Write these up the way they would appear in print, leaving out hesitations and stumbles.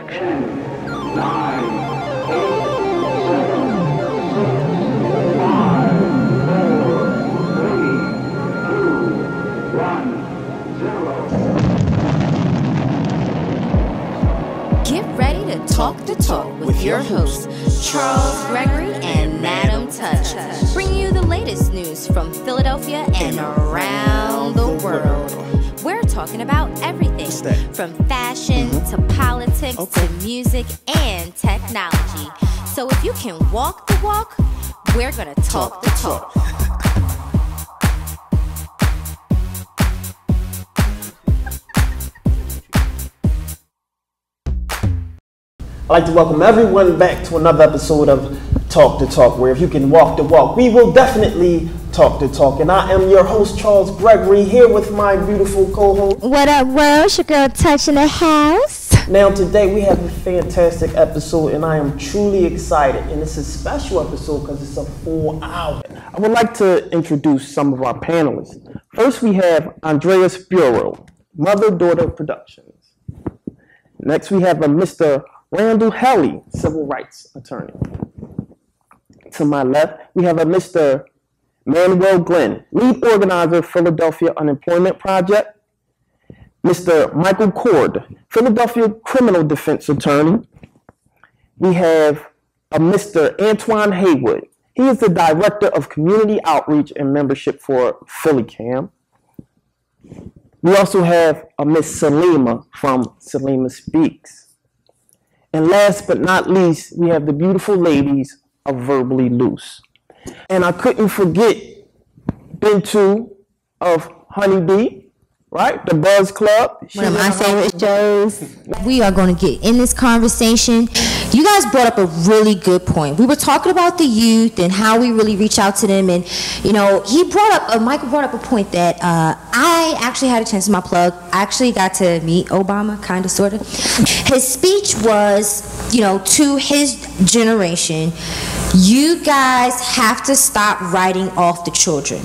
Talk the Talk with your hosts, Charles Gregory and Madim Touch, bringing you the latest news from Philadelphia and around the world. We're talking about everything from fashion to politics to music and technology. So if you can walk the walk, we're going to talk the talk. I'd like to welcome everyone back to another episode of Talk the Talk, where if you can walk the walk, we will definitely talk the talk. And I am your host, Charles Gregory, here with my beautiful co-host. What up, world? It's your girl Touch in the house. Now, today we have a fantastic episode, and I am truly excited. And it's a special episode because it's a full hour. I would like to introduce some of our panelists. First, we have Andreas Bureau, Mother-Daughter Productions. Next, we have a Mr. Randall, civil rights attorney. To my left, we have a Mr. Manwell Glenn, lead organizer, Philadelphia Unemployment Project. Mr. Michael Coard, Philadelphia criminal defense attorney. We have a Mr. Antoine Haywood. He is the director of community outreach and membership for PhillyCam. We also have a Miss Salima from Salima Speaks. And last but not least, we have the beautiful ladies of Verbally Loose. And I couldn't forget Bintu of Honeyb, right? The Buzz Club. One of my favorite shows. We are going to get in this conversation. You guys brought up a really good point. We were talking about the youth and how we really reach out to them. And, you know, Michael brought up a point that I actually had a chance in my plug. I actually got to meet Obama, kind of, sort of. His speech was, you know, to his generation, you guys have to stop writing off the children.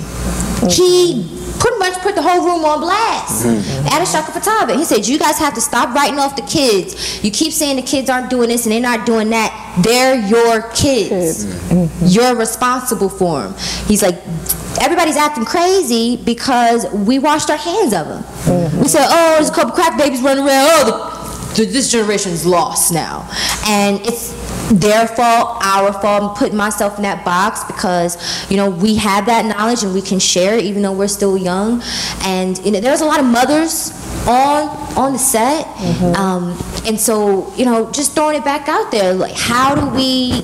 He pretty much put the whole room on blast. Added Shaka Fataba. He said, you guys have to stop writing off the kids. You keep saying the kids aren't doing this and they're not doing that. They're your kids. You're responsible for them. He's like, everybody's acting crazy because we washed our hands of them. We said, oh, there's a couple crack babies running around. Oh, this generation's lost now. And it's their fault, our fault. I'm putting myself in that box because, you know, we have that knowledge and we can share it even though we're still young. And, you know, there's a lot of mothers on the set. And so, you know, just throwing it back out there, like, how do we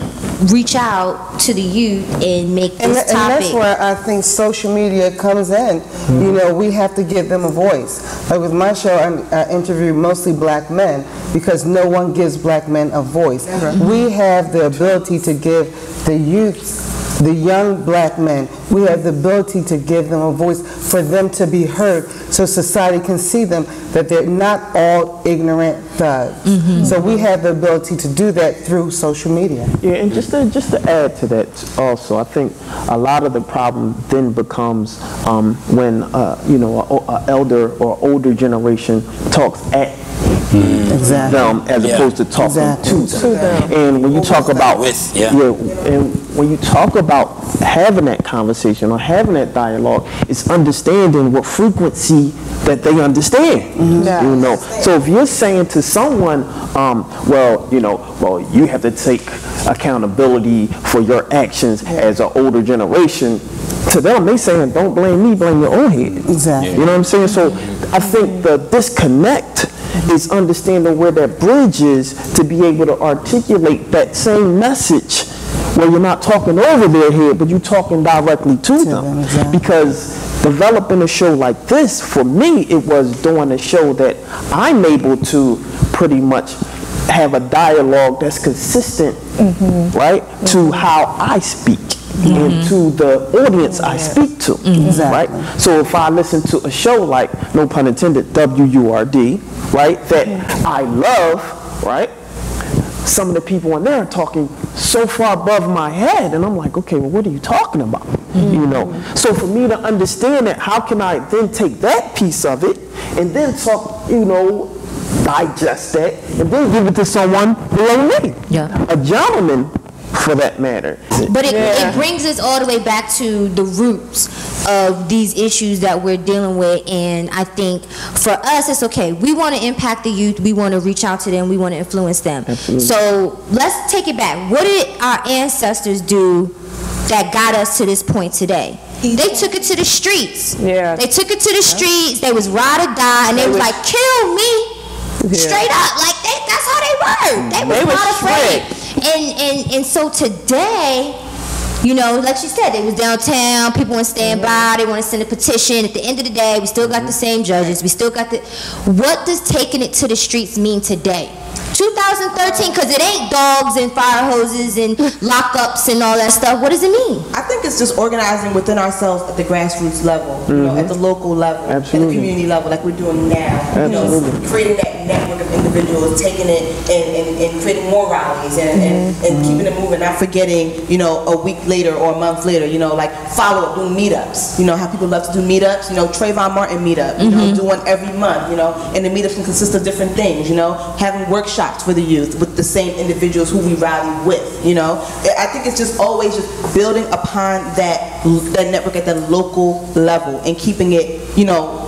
reach out to the youth and make this topic? And that's where I think social media comes in. You know, we have to give them a voice. Like with my show, I interview mostly black men because no one gives black men a voice. We have the ability to give the youth, the young black men, we have the ability to give them a voice for them to be heard so society can see them, that they're not all ignorant thugs. So we have the ability to do that through social media. Yeah, and just to add to that also, I think a lot of the problem then becomes when you know, an elder or older generation talks at them as opposed to talking to them. And when you talk about and when you talk about having that conversation or having that dialogue, it's understanding what frequency that they understand. You know, so if you're saying to someone, well, you have to take accountability for your actions as an older generation, to them they saying, don't blame me, blame your own head. You know what I'm saying? So I think the disconnect is understanding where that bridge is to be able to articulate that same message where you're not talking over their head, but you're talking directly to them. Because developing a show like this, for me, it was doing a show that I'm able to pretty much have a dialogue that's consistent, right, to how I speak. And to the audience I speak to, right? So if I listen to a show like, no pun intended, WURD, right, that I love, right, some of the people in there are talking so far above my head, and I'm like, okay, well, what are you talking about? You know, so for me to understand that, how can I then take that piece of it and then talk, you know, digest that, and then give it to someone below me. Yeah. A gentleman, for that matter. But it brings us all the way back to the roots of these issues that we're dealing with, and I think for us it's okay. We want to impact the youth, we want to reach out to them, we want to influence them. Absolutely. So let's take it back. What did our ancestors do that got us to this point today? They took it to the streets. Yeah. They took it to the streets. They was ride or die, and they was like, kill me. Straight up, like that's how they were. They was not afraid. And so today, you know, like she said, they was downtown, people want to stand by, they want to send a petition. At the end of the day, we still got the same judges, we still got the, what does taking it to the streets mean today? 2013, because it ain't dogs and fire hoses and lockups and all that stuff. What does it mean? I think it's just organizing within ourselves at the grassroots level, you know, at the local level, at the community level, like we're doing now. You know, creating that network of individuals, taking it and creating more rallies and keeping it moving, not forgetting, you know, a week later or a month later, you know, like follow up, doing meetups. You know how people love to do meetups. You know, Trayvon Martin meetup. You know, do one every month. You know, and the meetups can consist of different things. You know, having workshops for the youth with the same individuals who we rally with. You know, I think it's just always just building upon that network at the local level and keeping it, you know,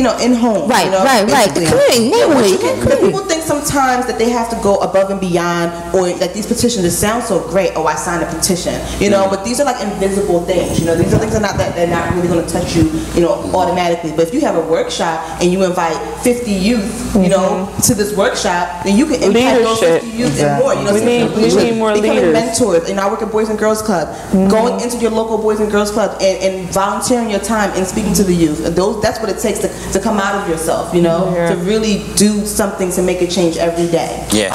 in home. Right, you know, right. The community, people think sometimes that they have to go above and beyond, or like these petitions, it sounds so great, oh, I signed a petition, you know, but these are like invisible things, you know, these are things that they're not really going to touch you, you know, automatically. But if you have a workshop and you invite 50 youth, you know, to this workshop, then you can impact those 50 youth and more. You know, we need more becoming leaders. mentors. And I work at Boys and Girls Club, going into your local Boys and Girls Club and volunteering your time and speaking to the youth. That's what it takes to come out of yourself, you know, to really do something to make a change every day. Yeah,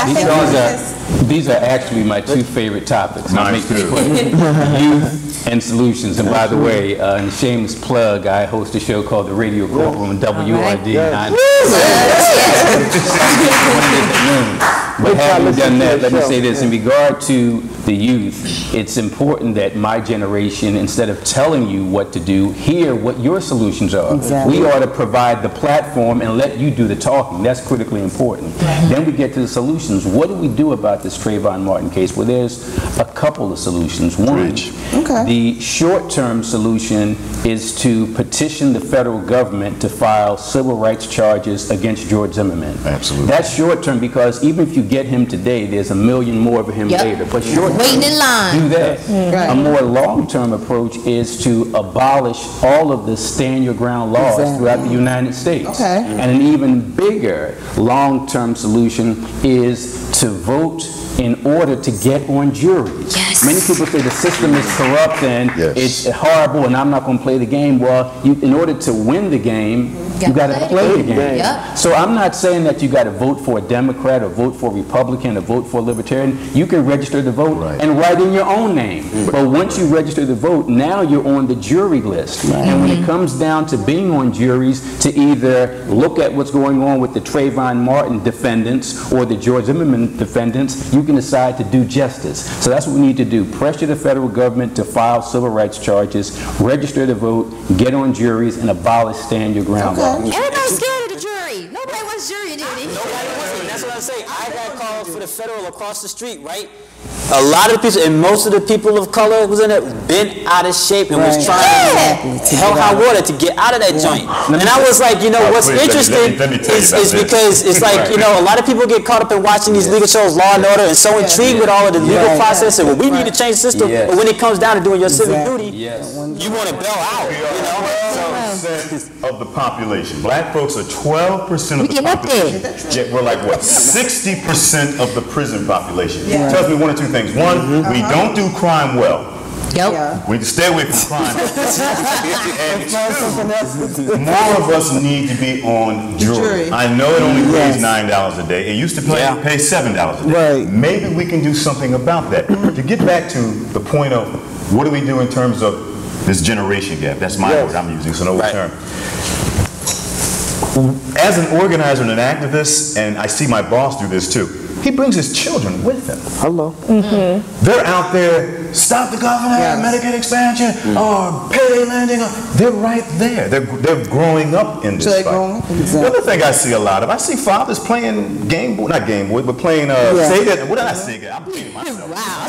these are actually my two favorite topics. Youth and solutions. And by the way, in shameless plug, I host a show called The Radio Courtroom, WRD. But having done that, let me say this. In regard to the youth, it's important that my generation, instead of telling you what to do, hear what your solutions are. Exactly. We ought to provide the platform and let you do the talking. That's critically important. Then we get to the solutions. What do we do about this Trayvon Martin case? Well, there's a couple of solutions. One, the short-term solution is to petition the federal government to file civil rights charges against George Zimmerman. Absolutely. That's short-term because even if you get him today, there's a million more of him later. But short-term, waiting in line. do that. A more long-term approach is to abolish all of the stand-your-ground laws throughout the United States. And an even bigger long-term solution is to vote in order to get on juries. Many people say the system is corrupt and it's horrible and I'm not going to play the game. Well, in order to win the game, you got to play the game. So I'm not saying that you got to vote for a Democrat or vote for a Republican or vote for a Libertarian. You can register to vote and write in your own name. But once you register to vote, now you're on the jury list. And when it comes down to being on juries, to either look at what's going on with the Trayvon Martin defendants or the George Zimmerman defendants, you can decide to do justice. So that's what we need to do. Pressure the federal government to file civil rights charges, register to vote, get on juries, and abolish stand-your-ground laws. Everybody's scared of the jury. Nobody wants jury duty. Nobody wants it. That's what I'm saying. I got calls for the federal across the street, right? A lot of the people, and most of the people of color was in it, been out of shape and was trying to hell high water to get out of that joint. And I was like, you know, what's interesting is because it's like, you know, a lot of people get caught up in watching these legal shows, Law and Order, and so intrigued with all of the legal process and we need to change the system. But when it comes down to doing your civic duty, you want to bail out, you know? Of the population. Black folks are 12% of the population. Yet we're like, what, 60% of the prison population. Tells me one or two things. One, we don't do crime well. We stay away from crime. And two, more of us need to be on jury. I know it only pays $9 a day. It used to pay $7 a day. Maybe we can do something about that. To get back to the point of what do we do in terms of this generation gap? That's my word I'm using, so no term. as an organizer and an activist, and I see my boss do this too, he brings his children with him. Hello. They're out there, stop the government, Medicaid expansion, or payday lending. They're right there. They're growing up in this fight. The other thing I see a lot of, I see fathers playing Game Boy, not Game Boy, but playing Sega. What did I say? I'm playing myself. Wow.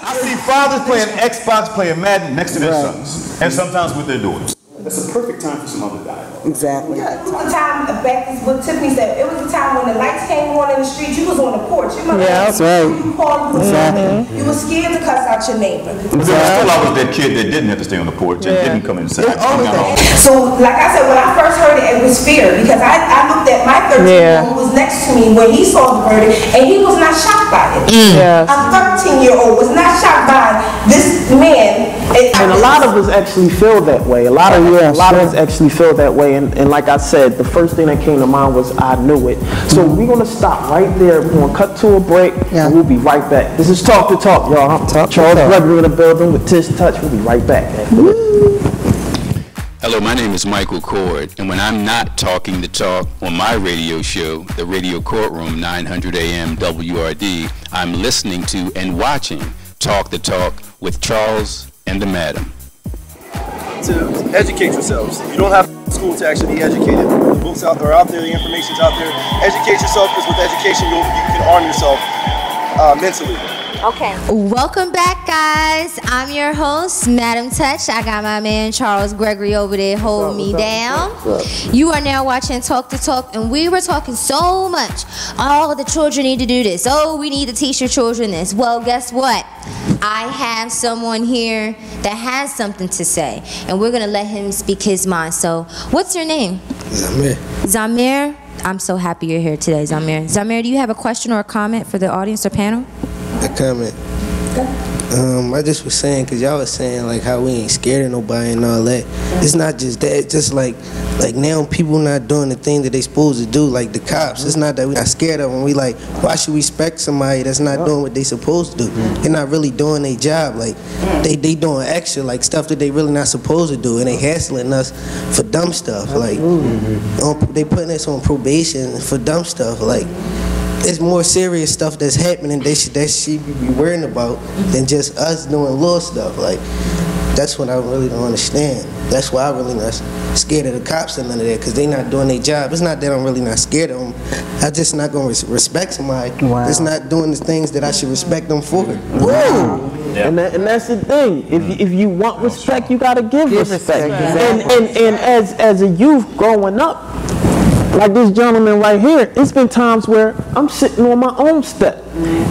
I see fathers playing Xbox, playing Madden next to their sons, and sometimes with their daughters. That's a perfect time for some other dialogue. Exactly. Yeah, it was a time, back to what Tiffany said, it was a time when the lights came on in the street, you was on the porch. You that's right. You called, you were scared to cuss out your neighbor. There was still always that kid that didn't have to stay on the porch and didn't come inside. So, like I said, when I first heard it, it was fear, because I looked at my 13-year-old who was next to me when he saw the verdict, and he was not shocked by it. A 13-year-old was not shocked by this man. And a lot of us actually feel that way. A lot of us actually feel that way. And like I said, the first thing that came to mind was I knew it. So we're going to stop right there. We're going to cut to a break, and we'll be right back. This is Talk to Talk, y'all. Charles Gregory in the building with Tish Touch. We'll be right back. Hello, my name is Michael Coard, and when I'm not talking the talk on my radio show, the Radio Courtroom 900 AM WRD, I'm listening to and watching Talk the Talk with Charles and the Madam. To educate yourselves. You don't have to school to actually be educated. The books are out there, the information's out there. Educate yourself, because with education you can arm yourself mentally. Okay. Welcome back, guys. I'm your host, Madim Touch. I got my man Charles Gregory over there holding me down. You are now watching Talk to Talk, and we were talking so much. Oh, the children need to do this. Oh, we need to teach your children this. Well, guess what? I have someone here that has something to say, and we're going to let him speak his mind. So, what's your name? Zamir. Zamir? I'm so happy you're here today, Zamir. Zamir, do you have a question or a comment for the audience or panel? A comment. I just was saying, because y'all was saying like how we ain't scared of nobody and all that. It's not just that. It's just like now people not doing the thing that they supposed to do, like the cops. It's not that we not scared of them. We like, why should we respect somebody that's not doing what they supposed to do? They're not really doing their job. Like they doing extra, like stuff that they really not supposed to do, and they hassling us for dumb stuff. Like they putting us on probation for dumb stuff. Like it's more serious stuff that's happening that she be worrying about than just us doing little stuff. Like, that's what I really don't understand. That's why I'm really not scared of the cops and none of that, because they not doing their job. It's not that I'm really not scared of them. I'm just not going to respect somebody that's not doing the things that I should respect them for. And that's the thing. If you want respect, you got to give respect. And as a youth growing up, like this gentleman right here, it's been times where I'm sitting on my own step.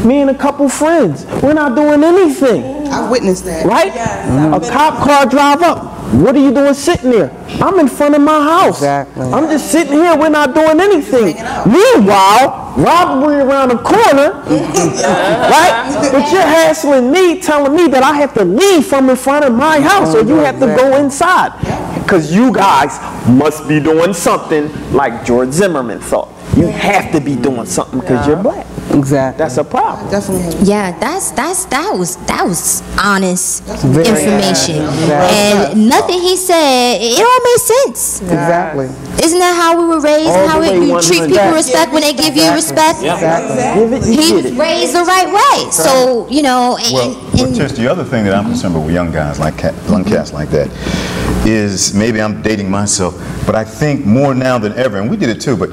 Me and a couple friends, we're not doing anything. I witnessed that. Right? Yes, a cop car drive up. What are you doing sitting there? I'm in front of my house. Exactly. I'm just sitting here, we're not doing anything. Meanwhile, robbery around the corner, right? But you're hassling me, telling me that I have to leave from in front of my house, or you have to go inside. Because you guys must be doing something like George Zimmerman thought. You have to be doing something because you're black. Exactly. That's a problem. Definitely. Yeah, that was honest information. And nothing he said, it all made sense. Exactly. Isn't that how we were raised? How you treat people respect when they give you respect? Exactly. He was raised the right way. So, you know. Well, just the other thing that I'm concerned with young guys like cats like that is, maybe I'm dating myself, but I think more now than ever, and we did it too, but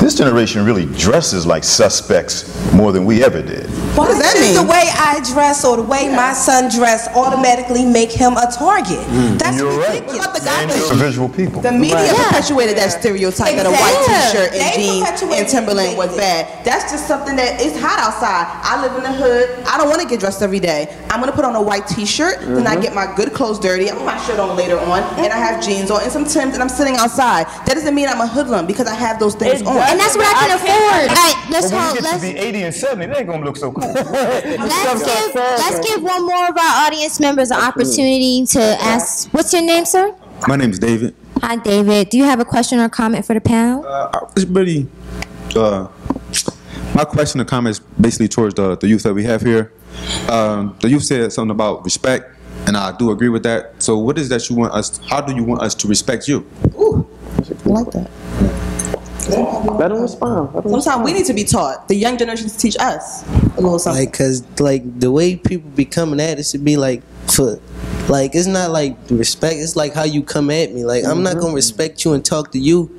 this generation really dresses like suspects more than we ever did. What does that mean? The way I dress or the way my son dress automatically make him a target. That's ridiculous. And you're visual people. The media perpetuated that stereotype that a white t-shirt and jeans and Timberland was bad. That's just something that is hot outside. I live in the hood. I don't want to get dressed every day. I'm going to put on a white t-shirt, then I get my good clothes dirty. I put my shirt on later on, and I have jeans on and some Timbs, and I'm sitting outside. That doesn't mean I'm a hoodlum because I have those things on. And that's what I can afford. All right, let's when we get to be 80 and 70, it ain't going to look so cool. Let's give one more of our audience members an opportunity to ask. What's your name, sir? My name is David. Hi, David. Do you have a question or comment for the panel? It's really, my question or comment is basically towards the youth that we have here. The youth said something about respect, and and I do agree with that. So what is that you want us, how do you want us to respect you? Ooh, I like that. Let them respond. Sometimes we need to be taught. The young generations teach us a little something. Like, cause like the way people be coming at it should be like like it's not like respect. It's like how you come at me. Like I'm not gonna respect you and talk to you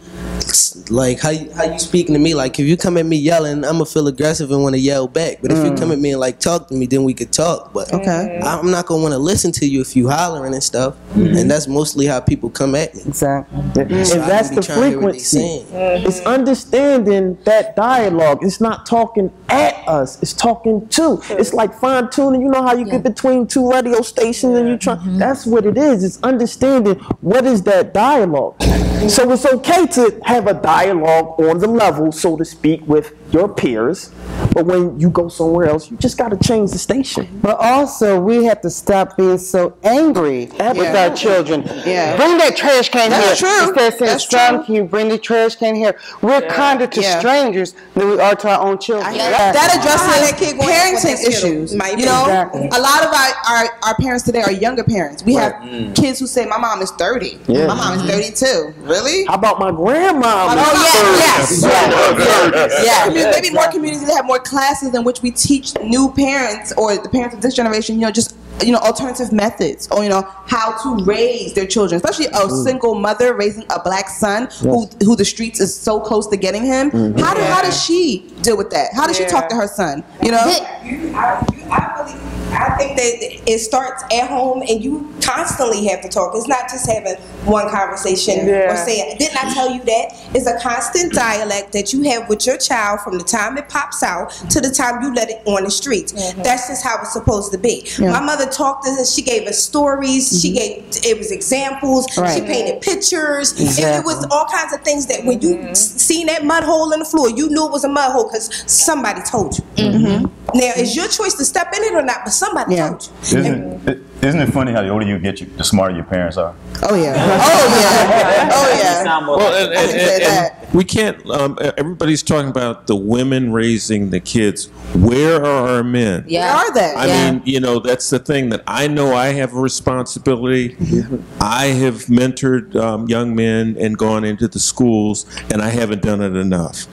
like how you speaking to me. Like if you come at me yelling, I'm gonna feel aggressive and want to yell back. But if you come at me and like talk to me, then we could talk. But I'm not gonna want to listen to you if you hollering and stuff. And that's mostly how people come at me. Exactly. So And that's the frequency. It's understanding that dialogue. It's not talking at us. It's talking to. It's like fine tuning. You know how you get between two radio stations and you try. That's what it is. It's understanding what is that dialogue. So it's okay to have a dialogue on the level, so to speak, with your peers. But when you go somewhere else, you just got to change the station. But also, we have to stop being so angry with our children. Bring that trash can here. That's true. Instead of saying, son, can you bring the trash can here? We're kinder to strangers than we are to our own children. That addresses parenting issues. You know, a lot of our parents today are younger parents. We have kids who say, my mom is 30. My mom is 32. Really? How about my grandma? Maybe more communities that have more classes in which we teach new parents or the parents of this generation, just alternative methods, or how to raise their children, especially a single mother raising a black son who the streets is so close to getting him. How does she deal with that? How does she talk to her son? I think that it starts at home, and you constantly have to talk. It's not just having one conversation or saying, didn't I tell you that? It's a constant dialect that you have with your child from the time it pops out to the time you let it on the streets. That's just how it's supposed to be. My mother talked to us. She gave us stories. It was examples. She painted pictures. And it was all kinds of things that when you seen that mud hole in the floor, you knew it was a mud hole because somebody told you. Now, it's your choice to step in it or not, but somebody told you. Isn't it funny how the older you get, the smarter your parents are? Oh yeah. And we can't. Everybody's talking about the women raising the kids. Where are our men? Where are they? I mean, that's the thing that I know I have a responsibility. I have mentored young men and gone into the schools, and I haven't done it enough.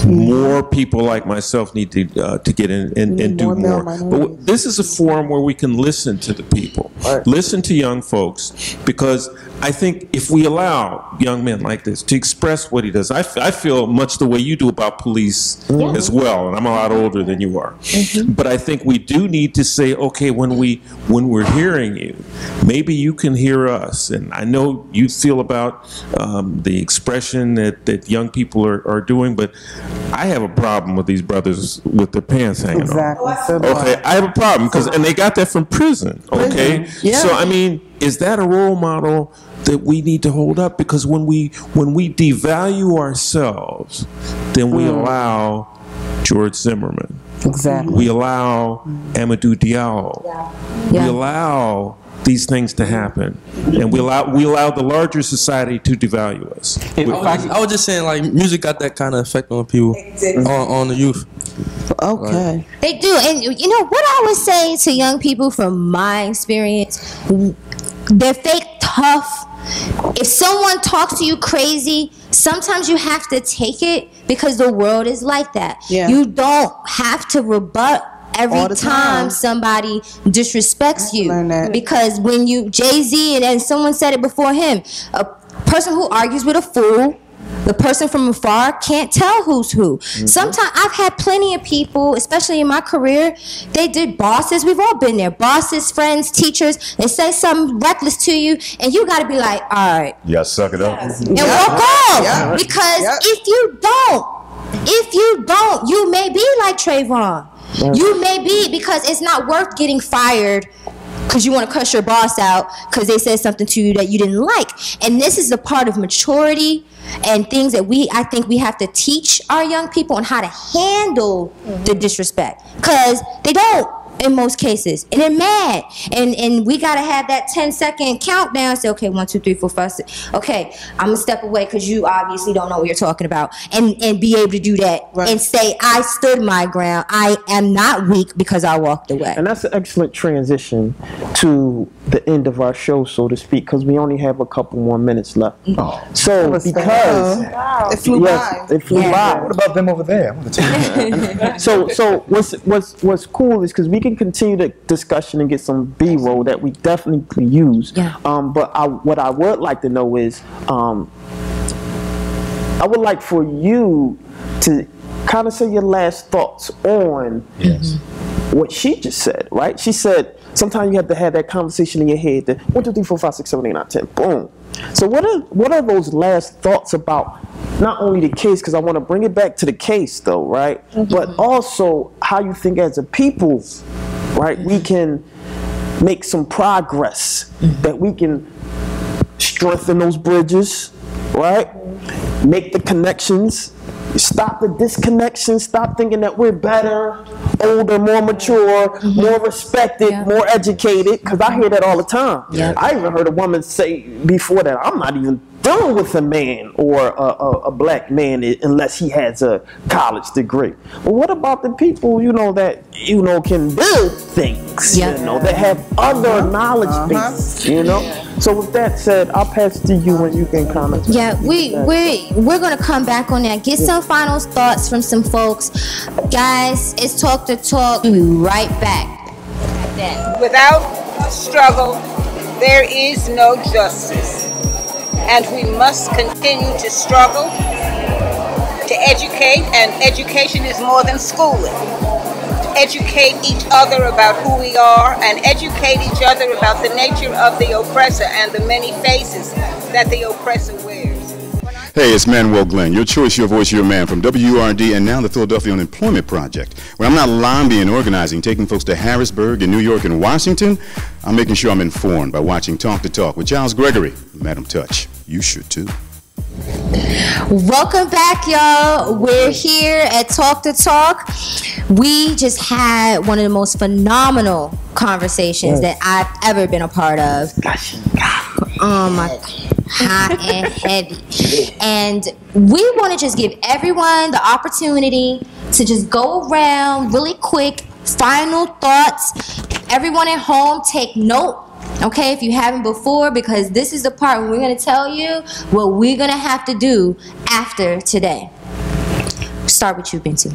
More people like myself need to get in and do more. But this is a forum where we can listen to the people, listen to young folks, because I think if we allow young men like this to express what he does, I feel much the way you do about police as well, and I'm a lot older than you are. But I think we do need to say, okay, when we're hearing you, maybe you can hear us. And I know you feel about the expression that young people are doing, but I have a problem with these brothers with their pants hanging on. Okay, I have a problem and they got that from prison. Okay, so I mean, is that a role model that we need to hold up? Because when we devalue ourselves, then we allow George Zimmerman. We allow Amadou Diallo. We allow these things to happen, and we allow the larger society to devalue us. I was just saying, like, music got that kind of effect on people, on the youth. Okay. They do. And you know what I would say to young people from my experience, they're fake tough. If someone talks to you crazy, sometimes you have to take it because the world is like that. You don't have to rebut every time somebody disrespects you, because when Jay-Z and someone said it before him, a person who argues with a fool, the person from afar can't tell who's who. Sometimes I've had plenty of people, especially in my career, they did bosses. We've all been there. Bosses, friends, teachers. They say something reckless to you, and you got to be like, all right. Yeah, suck it up. And walk on. Because if you don't, you may be like Trayvon. You may be, because it's not worth getting fired because you want to cuss your boss out because they said something to you that you didn't like. And this is a part of maturity and things that I think we have to teach our young people on how to handle the disrespect, because they don't in most cases, and they're mad, and we gotta have that 10-second countdown. Say, okay, 1, 2, 3, 4, 5, 6. Okay, I'm gonna step away because you obviously don't know what you're talking about, and be able to do that and say, I stood my ground. I am not weak because I walked away. And that's an excellent transition to the end of our show, so to speak, because we only have a couple more minutes left. So because it flew by. It flew by. What about them over there? I want to tell you. So what's cool is because we can continue the discussion and get some B-roll that we definitely could use. But what I would like to know is, I would like for you to kind of say your last thoughts on what she just said, right? She said sometimes you have to have that conversation in your head that 1, 2, 3, 4, 5, 6, 7, 8, 9, 10, boom. So what are those last thoughts about not only the case, because I want to bring it back to the case though, right? But also how you think as a people, right, we can make some progress, that we can strengthen those bridges, right? Make the connections, stop the disconnection, stop thinking that we're better, older, more mature, more respected, more educated, because I hear that all the time. I even heard a woman say before that, I'm not even dealing with a man or a black man unless he has a college degree. But what about the people, you know, that, you know, can build things, you know, that have other knowledge bases, you know? So with that said, I'll pass it to you and you can comment. Yeah, we're gonna come back on that. Get some final thoughts from some folks. Guys, it's Talk to Talk. We'll be right back. Without struggle, there is no justice. And we must continue to struggle, to educate, and education is more than schooling. Educate each other about who we are, and educate each other about the nature of the oppressor and the many faces that the oppressor wears. Hey, it's Manwell Glenn, your choice, your voice, your man, from WURD and now the Philadelphia Unemployment Project. When I'm not lobbying and organizing, taking folks to Harrisburg and New York and Washington, I'm making sure I'm informed by watching Talk to Talk with Charles Gregory Madim Touch. You should too. Welcome back, y'all. We're here at Talk to Talk. We just had one of the most phenomenal conversations that I've ever been a part of. Oh my, hot and heavy. And we want to just give everyone the opportunity to just go around really quick, final thoughts. Everyone at home, take note. Okay, if you haven't before, because this is the part where we're going to tell you what we're going to have to do after today. Start with you, Bintu.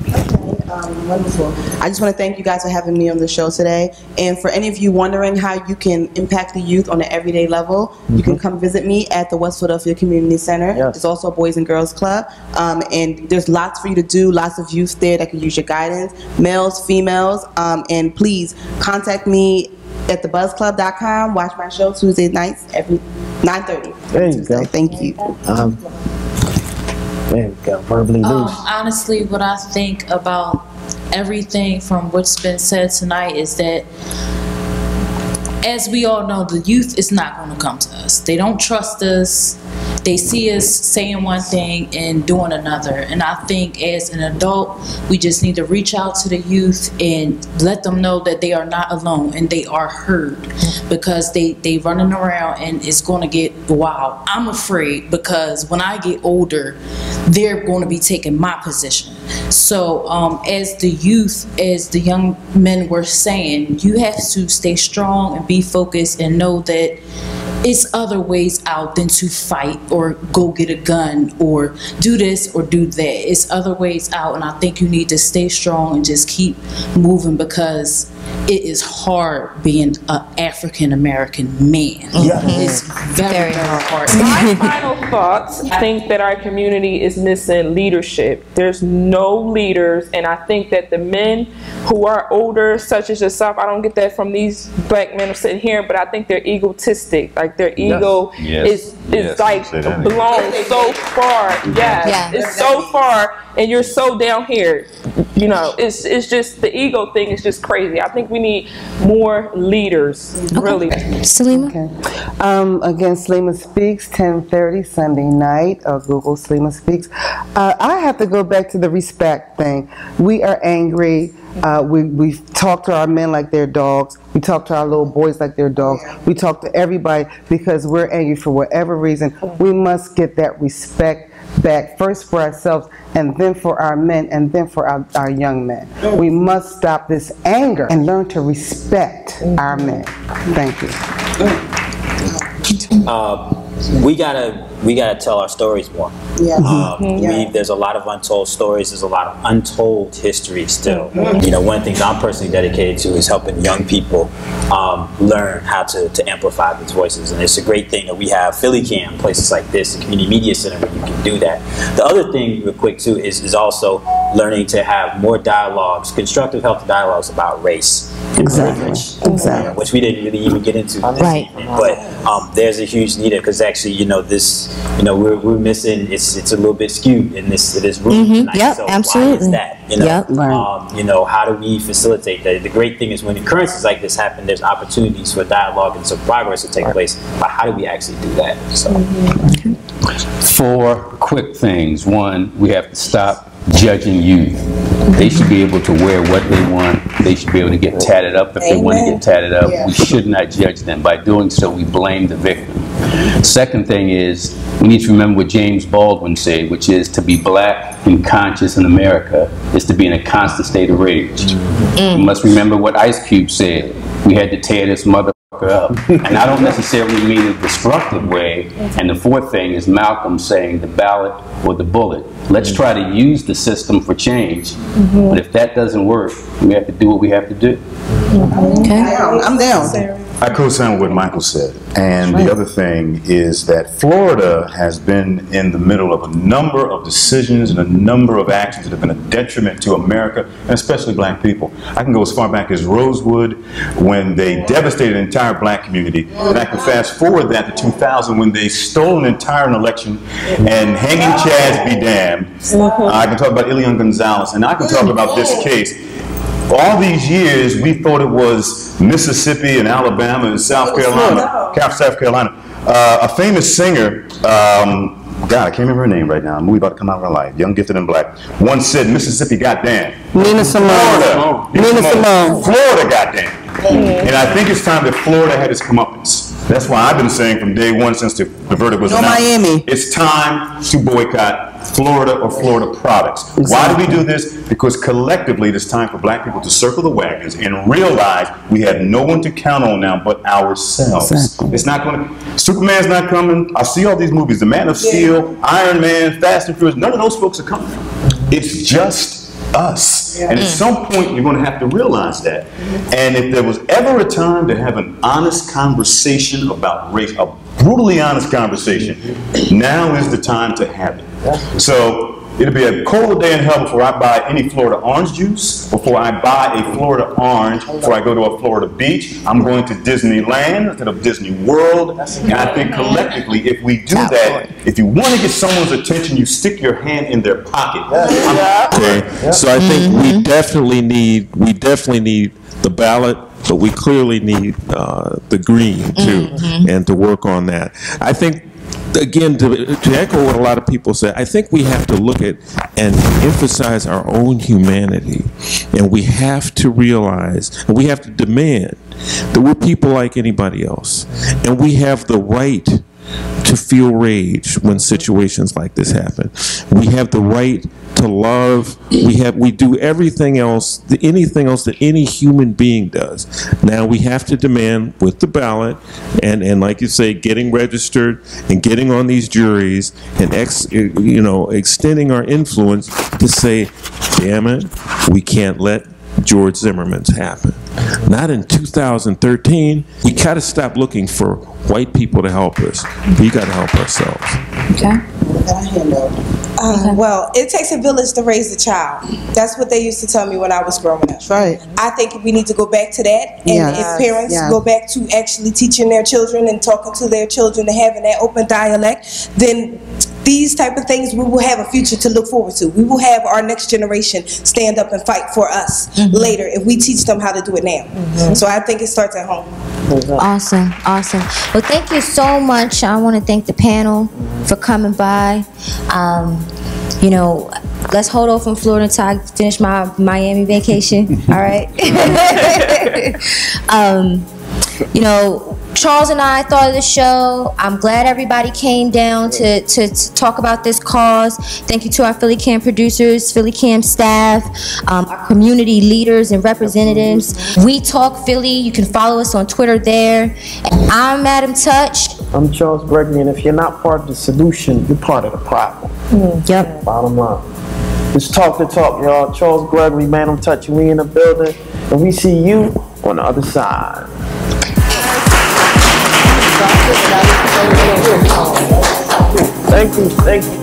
Wonderful. I just want to thank you guys for having me on the show today. And for any of you wondering how you can impact the youth on an everyday level, you can come visit me at the West Philadelphia Community Center. There's also a Boys and Girls Club. And there's lots for you to do, lots of youth there that can use your guidance, males, females. And please contact me at thebuzclub.com. Watch my show Tuesday nights every 9:30. There you go. Thank you. There you go. Verbally loose. Honestly, what I think about everything from what's been said tonight is that, as we all know, the youth is not going to come to us. They don't trust us. They see us saying one thing and doing another. And I think as an adult, we just need to reach out to the youth and let them know that they are not alone and they are heard, because they running around and it's going to get wild. I'm afraid because when I get older, they're going to be taking my position. So as the youth, as the young men were saying, you have to stay strong and be focused and know that it's other ways out than to fight or go get a gun or do this or do that. It's other ways out, and I think you need to stay strong and just keep moving, because it is hard being an African American man. It's very, very hard. My final thoughts, I think that our community is missing leadership. There's no leaders, and I think that the men who are older, such as yourself, I don't get that from these black men who are sitting here, but I think they're egotistic. Like their ego is like blown so far. It's so far, and you're so down here. you know, it's just the ego thing is just crazy. I think we need more leaders, really. Salima? Again, Salima Speaks, 10:30 Sunday night. Google Salima Speaks. I have to go back to the respect thing. We are angry. We talk to our men like they're dogs. We talk to our little boys like they're dogs. We talk to everybody because we're angry for whatever reason. We must get that respect back, first for ourselves, and then for our men, and then for our young men. We must stop this anger and learn to respect our men. Thank you. We gotta tell our stories more. There's a lot of untold stories. There's a lot of untold history still. You know, one of the things I'm personally dedicated to is helping young people learn how to amplify these voices. And it's a great thing that we have Philly Cam, places like this, the Community Media Center, where you can do that. The other thing, real quick too, is also learning to have more dialogues, constructive, healthy dialogues about race. Exactly. Which we didn't really even get into this evening, but there's a huge need because actually, you know, we're missing. It's a little bit skewed in this room tonight. Yep, so absolutely. Why is that? You know, you know, how do we facilitate that? The great thing is when occurrences like this happen, there's opportunities for dialogue and some progress to take place. But how do we actually do that? So, 4 quick things. 1, we have to stop judging youth. They should be able to wear what they want. They should be able to get tatted up if they want to get tatted up. We should not judge them. By doing so, we blame the victim. Second thing is, we need to remember what James Baldwin said, which is to be black and conscious in America is to be in a constant state of rage. We must remember what Ice Cube said. We had to tear this mother up. And I don't necessarily mean a destructive way. And the 4th thing is Malcolm saying the ballot or the bullet. Let's try to use the system for change. But if that doesn't work, we have to do what we have to do. I'm down. I co-sign what Michael said. And the other thing is that Florida has been in the middle of a number of decisions and a number of actions that have been a detriment to America, and especially black people. I can go as far back as Rosewood, when they devastated an entire black community. And I can fast forward that to 2000, when they stole an entire election, and hanging chads be damned. I can talk about Elian Gonzalez, and I can talk about this case. All these years, we thought it was Mississippi and Alabama and South Carolina. A famous singer, God, I can't remember her name right now. A movie about to come out of her life. Young, Gifted, and Black. Once said, Mississippi, goddamn. Nina Simone. Florida, goddamn. And I think it's time that Florida had its comeuppance. That's why I've been saying from day one since the verdict was announced. Miami. It's time to boycott Florida or Florida products. Exactly. Why do we do this? Because collectively it is time for black people to circle the wagons and realize we have no one to count on now but ourselves. Exactly. It's not going to, Superman's not coming. I see all these movies, The Man of Steel, Iron Man, Fast and Furious, none of those folks are coming. It's just us. And at some point you're going to have to realize that. And if there was ever a time to have an honest conversation about race, a brutally honest conversation, now is the time to have it. So it'll be a cold day in hell before I buy any Florida orange juice, before I buy a Florida orange, before I go to a Florida beach. I'm going to Disneyland instead of Disney World. And I think collectively, if we do that, if you want to get someone's attention, you stick your hand in their pocket. Okay. So I think we definitely need the ballot, but we clearly need the green too, and to work on that. I think, again, to echo what a lot of people say, I think we have to look at and emphasize our own humanity, and we have to realize, and we have to demand that we're people like anybody else, and we have the right to feel rage when situations like this happen. We have the right to love. We do everything else, anything else that any human being does. Now we have to demand with the ballot and like you say, getting registered and getting on these juries and extending our influence to say, damn it, we can't let George Zimmerman's happen. Not in 2013. We got to stop looking for white people to help us. We got to help ourselves. Okay. Well, it takes a village to raise a child. That's what they used to tell me when I was growing up. Right. I think we need to go back to that. And if parents go back to actually teaching their children and talking to their children and having that open dialect, then these type of things, we will have a future to look forward to. We will have our next generation stand up and fight for us later if we teach them how to do it now. So I think it starts at home. Awesome, awesome. Well, thank you so much. I want to thank the panel for coming by. You know, let's hold off from Florida until I finish my Miami vacation. All right. You know, Charles and I thought of the show. I'm glad everybody came down to talk about this cause. Thank you to our Philly Cam producers, Philly Cam staff, our community leaders and representatives. We Talk Philly. You can follow us on Twitter there. And I'm Madim Touch. I'm Charles Gregory, and if you're not part of the solution, you're part of the problem. Yep. Bottom line. It's Talk the Talk, y'all. Charles Gregory, Madim Touch, we in the building, and we see you on the other side. Thank you.